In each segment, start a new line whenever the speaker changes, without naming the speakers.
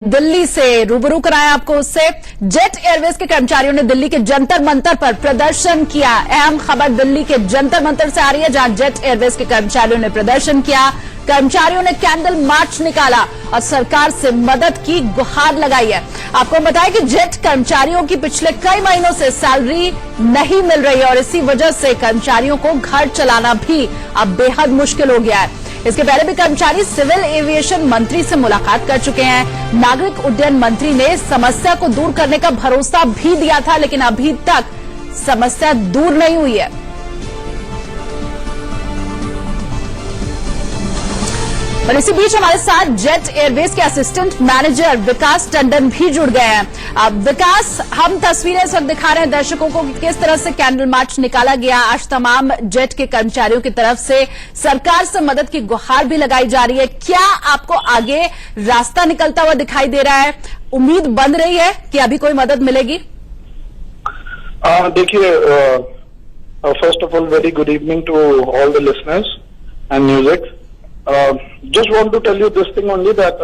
दिल्ली से रूबरू कराया आपको उससे। जेट एयरवेज के कर्मचारियों ने दिल्ली के जंतर मंतर पर प्रदर्शन किया। अहम खबर दिल्ली के जंतर मंतर से आ रही है, जहां जेट एयरवेज के कर्मचारियों ने प्रदर्शन किया। कर्मचारियों ने कैंडल मार्च निकाला और सरकार से मदद की गुहार लगाई है। आपको बताया कि जेट कर्मचारियों की पिछले कई महीनों से सैलरी नहीं मिल रही है और इसी वजह से कर्मचारियों को घर चलाना भी अब बेहद मुश्किल हो गया है। इसके पहले भी कर्मचारी सिविल एविएशन मंत्री से मुलाकात कर चुके हैं। नागरिक उड्डयन मंत्री ने समस्या को दूर करने का भरोसा भी दिया था, लेकिन अभी तक समस्या दूर नहीं हुई है। और इसी बीच हमारे साथ जेट एयरवेज के असिस्टेंट मैनेजर विकास टंडन भी जुड़ गए हैं। अब विकास, हम तस्वीरें इस वक्त दिखा रहे हैं दर्शकों को कि किस तरह से कैंडल मार्च निकाला गया। आज तमाम जेट के कर्मचारियों की तरफ से सरकार से मदद की गुहार भी लगाई जा रही है। क्या आपको आगे रास्ता निकलता हुआ दिखाई दे रहा है? उम्मीद बन रही है कि अभी कोई मदद मिलेगी?
देखिए, first of all very good evening to all the listeners and music. Just want to tell you this thing only that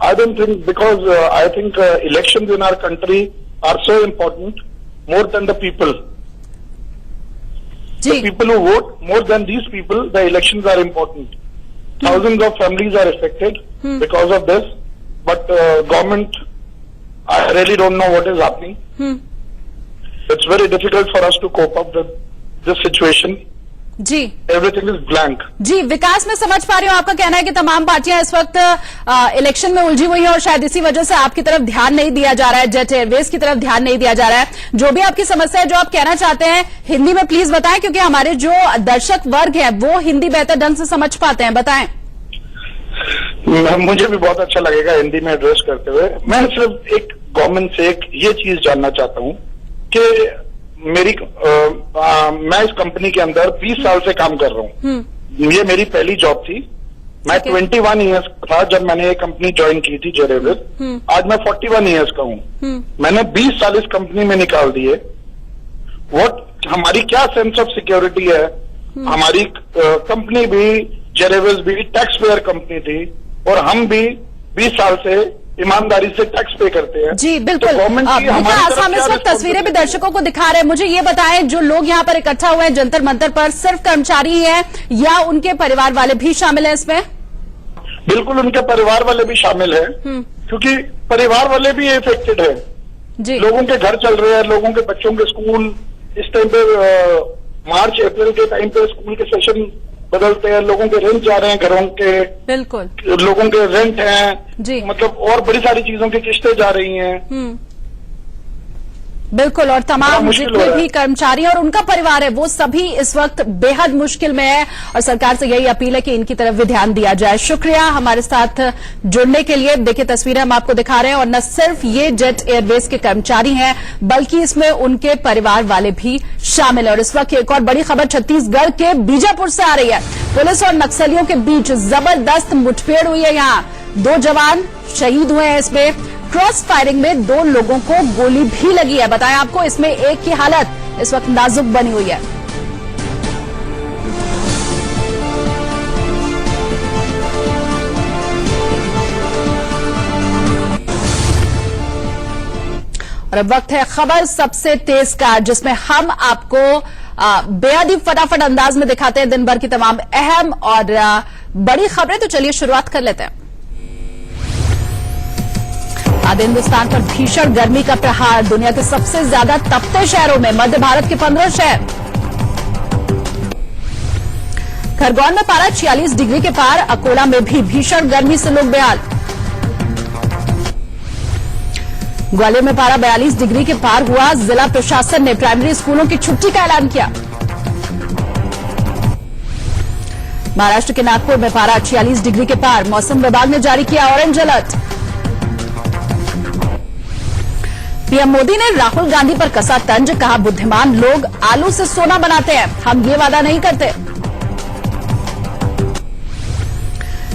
I don't think, because I think elections in our country are so important, more than the people. The people who vote, more than these people, the elections are important. Thousands of families are affected because of this, but government, I really don't know what is happening. It's very difficult for us to cope up with this situation.
जी,
everything is blank.
जी विकास, मैं समझ पा रही हूँ आपका कहना है कि तमाम पार्टियां इस वक्त इलेक्शन में उलझी हुई हैं और शायद इसी वजह से आपकी तरफ ध्यान नहीं दिया जा रहा है, जेट एयरवेज की तरफ ध्यान नहीं दिया जा रहा है। जो भी आपकी समस्या है, जो आप कहना चाहते हैं, हिंदी में प्लीज बताएं, क्योंकि हमारे जो दर्शक वर्ग है वो हिंदी बेहतर ढंग से समझ पाते हैं। बताएं।
मुझे भी बहुत अच्छा लगेगा हिंदी में एड्रेस करते हुए। मैं सिर्फ एक गवर्नमेंट से एक ये चीज जानना चाहता हूँ कि मैं इस कंपनी के अंदर 20 साल से काम कर रहा हूँ। ये मेरी पहली जॉब थी। मैं 21 ईयर्स का था जब मैंने ये कंपनी ज्वाइन की थी, जेट एयरवेज। आज मैं 41 ईयर्स का हूँ। मैंने 20 साल इस कंपनी में निकाल दिए। हमारी क्या सेंस ऑफ सिक्योरिटी है? हमारी कंपनी भी, जेट एयरवेज भी टैक्स पेयर कंपनी थी और हम भी 20 साल से ईमानदारी से टैक्स पे करते हैं।
जी बिल्कुल।
तो
हम इस वक्त तस्वीरें भी दर्शकों को दिखा रहे हैं। मुझे ये बताएं, जो लोग यहाँ पर इकट्ठा हुए हैं जंतर मंतर पर, सिर्फ कर्मचारी ही हैं या उनके परिवार वाले भी शामिल हैं इसमें?
बिल्कुल, उनके परिवार वाले भी शामिल हैं, क्योंकि परिवार वाले भी इफेक्टेड है। जी, लोगों के घर चल रहे हैं, लोगों के बच्चों के स्कूल इस टाइम पे मार्च अप्रैल के टाइम पे स्कूल के सेशन बदलते हैं, लोगों के रेंट जा रहे हैं घरों के,
बिल्कुल
लोगों के रेंट हैं जी, मतलब और बड़ी सारी चीजों की किस्तें जा रही हैं।
बिल्कुल, और तमाम जितने भी कर्मचारी और उनका परिवार है वो सभी इस वक्त बेहद मुश्किल में है और सरकार से यही अपील है कि इनकी तरफ भी ध्यान दिया जाए। शुक्रिया हमारे साथ जुड़ने के लिए। देखिए, तस्वीरें हम आपको दिखा रहे हैं और न सिर्फ ये जेट एयरवेज के कर्मचारी हैं बल्कि इसमें उनके परिवार वाले भी शामिल है। और इस वक्त एक और बड़ी खबर छत्तीसगढ़ के बीजापुर से आ रही है। पुलिस और नक्सलियों के बीच जबरदस्त मुठभेड़ हुई है। यहाँ 2 जवान शहीद हुए हैं। इसमें क्रॉस फायरिंग में 2 लोगों को गोली भी लगी है। बताएं आपको, इसमें एक की हालत इस वक्त नाजुक बनी हुई है। और अब वक्त है खबर सबसे तेज का, जिसमें हम आपको बेहद ही फटाफट अंदाज में दिखाते हैं दिन भर की तमाम अहम और बड़ी खबरें। तो चलिए शुरुआत कर लेते हैं। आधे हिंदुस्तान पर भीषण गर्मी का प्रहार। दुनिया के सबसे ज्यादा तपते शहरों में मध्य भारत के 15 शहर। खरगोन में पारा 46 डिग्री के पार। अकोला में भी भीषण गर्मी से लोग बेहाल। ग्वालियर में पारा 42 डिग्री के पार हुआ। जिला प्रशासन ने प्राइमरी स्कूलों की छुट्टी का ऐलान किया। महाराष्ट्र के नागपुर में पारा 46 डिग्री के पार। मौसम विभाग ने जारी किया ऑरेंज अलर्ट। पीएम मोदी ने राहुल गांधी पर कसा तंज। कहा, बुद्धिमान लोग आलू से सोना बनाते हैं, हम ये वादा नहीं करते।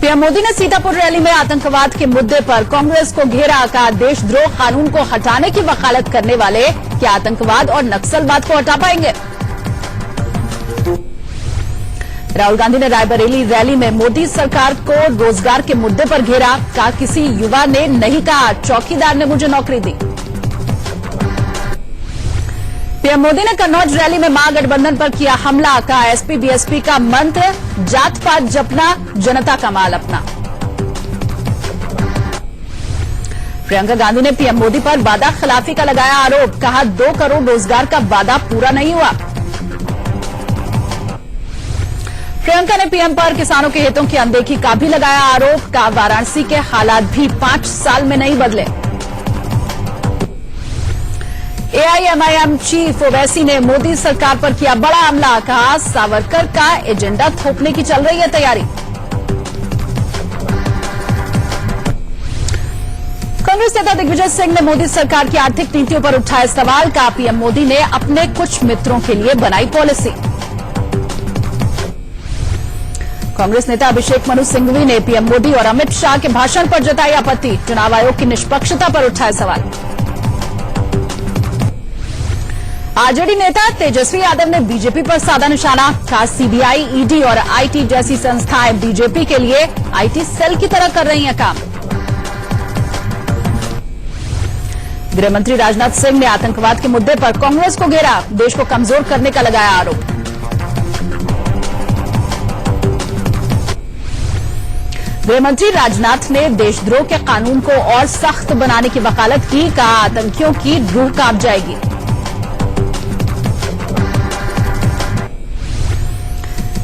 पीएम मोदी ने सीतापुर रैली में आतंकवाद के मुद्दे पर कांग्रेस को घेरा। कहा, देशद्रोह कानून को हटाने की वकालत करने वाले क्या आतंकवाद और नक्सलवाद को हटा पाएंगे? राहुल गांधी ने रायबरेली रैली में मोदी सरकार को रोजगार के मुद्दे पर घेरा। कहा किसी युवा ने नहीं कहा चौकीदार ने मुझे नौकरी दी। पीएम मोदी ने कन्नौज रैली में महागठबंधन पर किया हमला। कहा एसपी बीएसपी का मंत्र जात पात जपना, जनता का माल अपना। प्रियंका गांधी ने पीएम मोदी पर वादा खिलाफी का लगाया आरोप। कहा 2 करोड़ रोजगार का वादा पूरा नहीं हुआ। प्रियंका ने पीएम पर किसानों के हितों की अनदेखी का भी लगाया आरोप। कहा वाराणसी के हालात भी 5 साल में नहीं बदले। एआईएमआईएम चीफ ओवैसी ने मोदी सरकार पर किया बड़ा हमला। कहा सावरकर का एजेंडा थोपने की चल रही है तैयारी। कांग्रेस नेता दिग्विजय सिंह ने मोदी सरकार की आर्थिक नीतियों पर उठाए सवाल। कहा पीएम मोदी ने अपने कुछ मित्रों के लिए बनाई पॉलिसी। कांग्रेस नेता अभिषेक मनु सिंघवी ने पीएम मोदी और अमित शाह के भाषण पर जताई आपत्ति। चुनाव आयोग की निष्पक्षता पर उठाए सवाल। आरजेडी नेता तेजस्वी यादव ने बीजेपी पर साधा निशाना। कहा सीबीआई, ईडी और आईटी जैसी संस्थाएं बीजेपी के लिए आईटी सेल की तरह कर रही हैं काम। गृहमंत्री राजनाथ सिंह ने आतंकवाद के मुद्दे पर कांग्रेस को घेरा। देश को कमजोर करने का लगाया आरोप। गृहमंत्री राजनाथ ने देशद्रोह के कानून को और सख्त बनाने की वकालत की। कहा आतंकियों की रूह कांप जाएगी।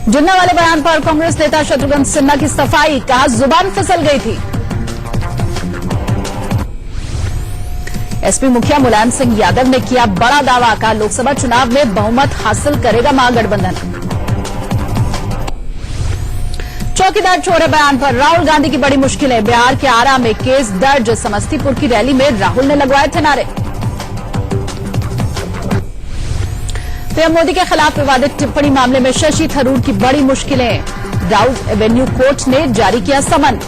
जुन्ना वाले बयान पर कांग्रेस नेता शत्रुघ्न सिन्हा की सफाई। कहा जुबान फिसल गई थी। एसपी मुखिया मुलायम सिंह यादव ने किया बड़ा दावा। कहा लोकसभा चुनाव में बहुमत हासिल करेगा महागठबंधन। चौकीदार छोड़े बयान पर राहुल गांधी की बड़ी मुश्किलें। बिहार के आरा में केस दर्ज। समस्तीपुर की रैली में राहुल ने लगवाए थे नारे। पीएम मोदी के खिलाफ विवादित टिप्पणी मामले में शशि थरूर की बड़ी मुश्किलें। राउज एवेन्यू कोर्ट ने जारी किया समन।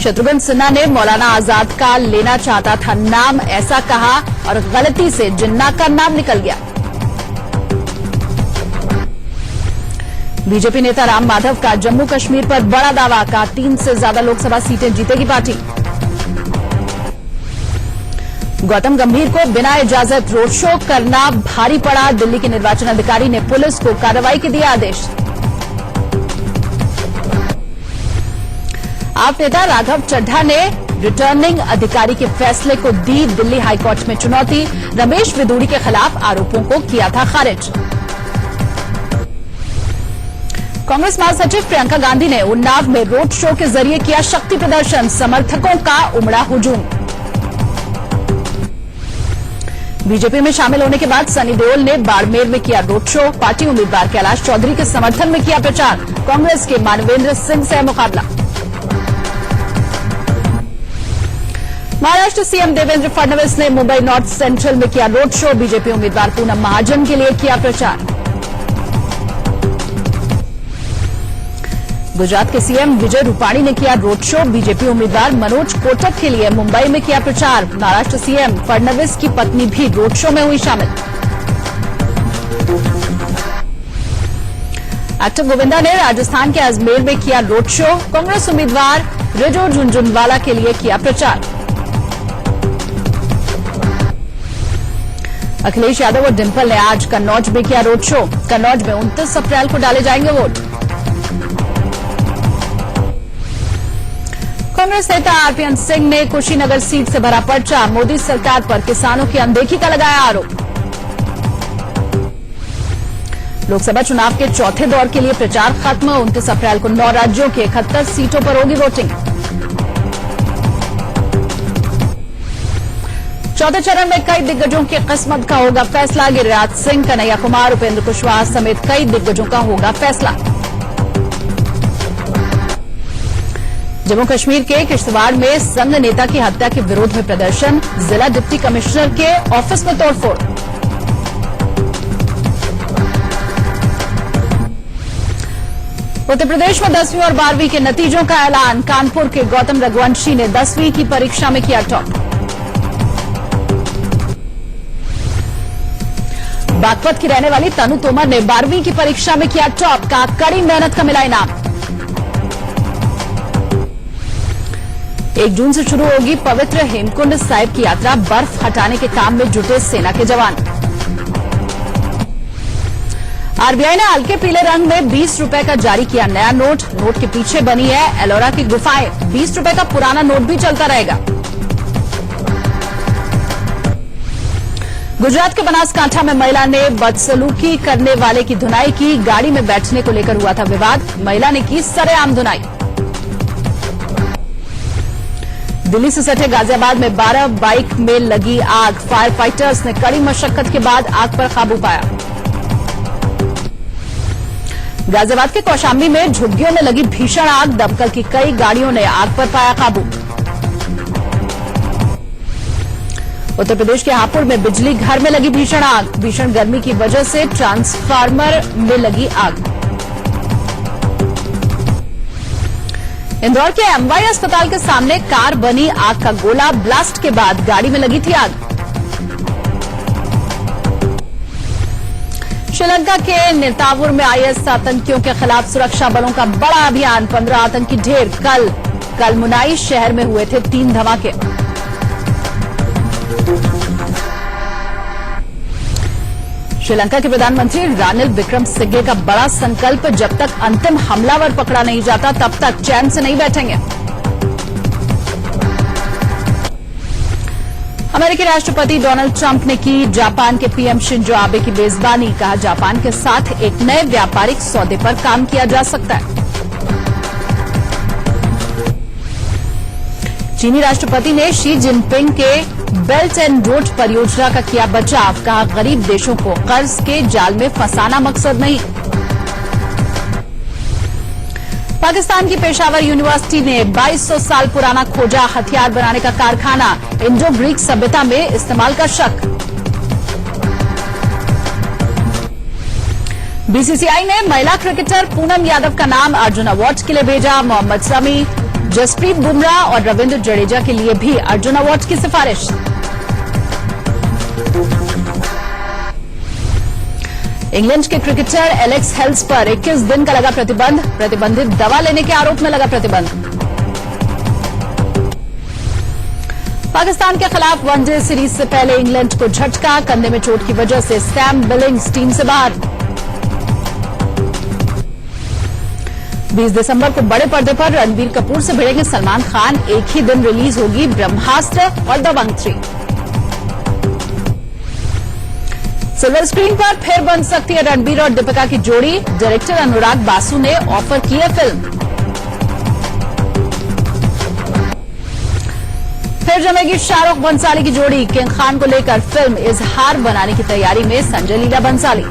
शत्रुघ्न सिन्हा ने मौलाना आजाद का लेना चाहता था नाम, ऐसा कहा और गलती से जिन्ना का नाम निकल गया। बीजेपी नेता राम माधव का जम्मू कश्मीर पर बड़ा दावा। कहा 3 से ज्यादा लोकसभा सीटें जीतेगी पार्टी। गौतम गंभीर को बिना इजाजत रोड शो करना भारी पड़ा। दिल्ली के निर्वाचन अधिकारी ने पुलिस को कार्रवाई के दिया आदेश। आप नेता राघव चड्ढा ने रिटर्निंग अधिकारी के फैसले को दी दिल्ली हाईकोर्ट में चुनौती। रमेश विदुड़ी के खिलाफ आरोपों को किया था खारिज। कांग्रेस महासचिव प्रियंका गांधी ने उन्नाव में रोड शो के जरिए किया शक्ति प्रदर्शन। समर्थकों का उमड़ा हुजूम। बीजेपी में शामिल होने के बाद सनी देओल ने बाड़मेर में किया रोड शो। पार्टी उम्मीदवार कैलाश चौधरी के समर्थन में किया प्रचार। कांग्रेस के मानवेंद्र सिंह से मुकाबला। महाराष्ट्र सीएम देवेंद्र फडणवीस ने मुंबई नॉर्थ सेंट्रल में किया रोड शो। बीजेपी उम्मीदवार पूनम महाजन के लिए किया प्रचार। गुजरात के सीएम विजय रूपाणी ने किया रोड शो। बीजेपी उम्मीदवार मनोज कोटक के लिए मुंबई में किया प्रचार। महाराष्ट्र सीएम फडणवीस की पत्नी भी रोड शो में हुई शामिल। एक्टर गोविंदा ने राजस्थान के अजमेर में किया रोड शो। कांग्रेस उम्मीदवार रिजू झुनझुनवाला के लिए किया प्रचार। अखिलेश यादव और डिंपल ने आज कन्नौज में किया रोड शो। कन्नौज में 29 अप्रैल को डाले जाएंगे वोट। कांग्रेस नेता आरपीएन सिंह ने कुशीनगर सीट से भरा पर्चा। मोदी सरकार पर किसानों की अनदेखी का लगाया आरोप। लोकसभा चुनाव के चौथे दौर के लिए प्रचार खत्म। 29 अप्रैल को 9 राज्यों के 71 सीटों पर होगी वोटिंग। चौथे चरण में कई दिग्गजों की किस्मत का होगा फैसला। गिरिराज सिंह, कन्हैया कुमार, उपेंद्र कुशवाहा समेत कई दिग्गजों का होगा फैसला। जम्मू कश्मीर के किश्तवाड़ में संघ नेता की हत्या के विरोध में प्रदर्शन। जिला डिप्टी कमिश्नर के ऑफिस में तोड़फोड़। उत्तर प्रदेश में 10वीं और 12वीं के नतीजों का ऐलान। कानपुर के गौतम रघुवंशी ने 10वीं की परीक्षा में किया टॉप। बागपत की रहने वाली तनु तोमर ने 12वीं की परीक्षा में किया टॉप, का कड़ी मेहनत का मिला इनाम। 1 जून से शुरू होगी पवित्र हेमकुंड साहिब की यात्रा, बर्फ हटाने के काम में जुटे सेना के जवान। आरबीआई ने हल्के पीले रंग में 20 रुपए का जारी किया नया नोट। नोट के पीछे बनी है एलोरा की गुफाएं। 20 रुपए का पुराना नोट भी चलता रहेगा। गुजरात के बनासकांठा में महिला ने बदसलूकी करने वाले की धुनाई की। गाड़ी में बैठने को लेकर हुआ था विवाद, महिला ने की सरेआम धुनाई। दिल्ली से सटे गाजियाबाद में 12 बाइक में लगी आग। फायर फाइटर्स ने कड़ी मशक्कत के बाद आग पर काबू पाया। गाजियाबाद के कौशाम्बी में झुग्गियों में लगी भीषण आग। दमकल की कई गाड़ियों ने आग पर पाया काबू। उत्तर प्रदेश के हापुड़ में बिजली घर में लगी भीषण आग। भीषण गर्मी की वजह से ट्रांसफार्मर में लगी आग। इंदौर के एमवाई अस्पताल के सामने कार बनी आग का गोला। ब्लास्ट के बाद गाड़ी में लगी थी आग। श्रीलंका के नेतावुर में आईएस आतंकियों के खिलाफ सुरक्षा बलों का बड़ा अभियान। 15 आतंकी ढेर। कल मुनाई शहर में हुए थे 3 धमाके। श्रीलंका के प्रधानमंत्री रानिल विक्रमसिंघे का बड़ा संकल्प, जब तक अंतिम हमलावर पकड़ा नहीं जाता तब तक चैन से नहीं बैठेंगे। अमेरिकी राष्ट्रपति डोनाल्ड ट्रंप ने की जापान के पीएम शिंजो आबे की मेजबानी। कहा जापान के साथ एक नए व्यापारिक सौदे पर काम किया जा सकता है। चीनी राष्ट्रपति ने शी जिनपिंग के बेल्ट एंड रोड परियोजना का किया बचाव। कहा गरीब देशों को कर्ज के जाल में फंसाना मकसद नहीं। पाकिस्तान की पेशावर यूनिवर्सिटी ने 2200 साल पुराना खोजा हथियार बनाने का कारखाना। इंडो ग्रीक सभ्यता में इस्तेमाल का शक। बीसीसीआई ने महिला क्रिकेटर पूनम यादव का नाम अर्जुन अवार्ड के लिए भेजा। मोहम्मद शमी, जसप्रीत बुमराह और रविंद्र जडेजा के लिए भी अर्जुन अवार्ड की सिफारिश। इंग्लैंड के क्रिकेटर एलेक्स हेल्स पर 21 दिन का लगा प्रतिबंध। प्रतिबंधित दवा लेने के आरोप में लगा प्रतिबंध। पाकिस्तान के खिलाफ वनडे सीरीज से पहले इंग्लैंड को झटका। कंधे में चोट की वजह से सैम बिलिंग्स टीम से बाहर। 20 दिसंबर को बड़े पर्दे पर रणबीर कपूर से भिड़ेंगे सलमान खान। एक ही दिन रिलीज होगी ब्रह्मास्त्र और दबंग 3। सिल्वर स्क्रीन पर फिर बन सकती है रणबीर और दीपिका की जोड़ी। डायरेक्टर अनुराग बासु ने ऑफर की है फिल्म। फिर जमेगी शाहरुख बंसाली की जोड़ी। किंग खान को लेकर फिल्म इजहार बनाने की तैयारी में संजय लीला बंसाली।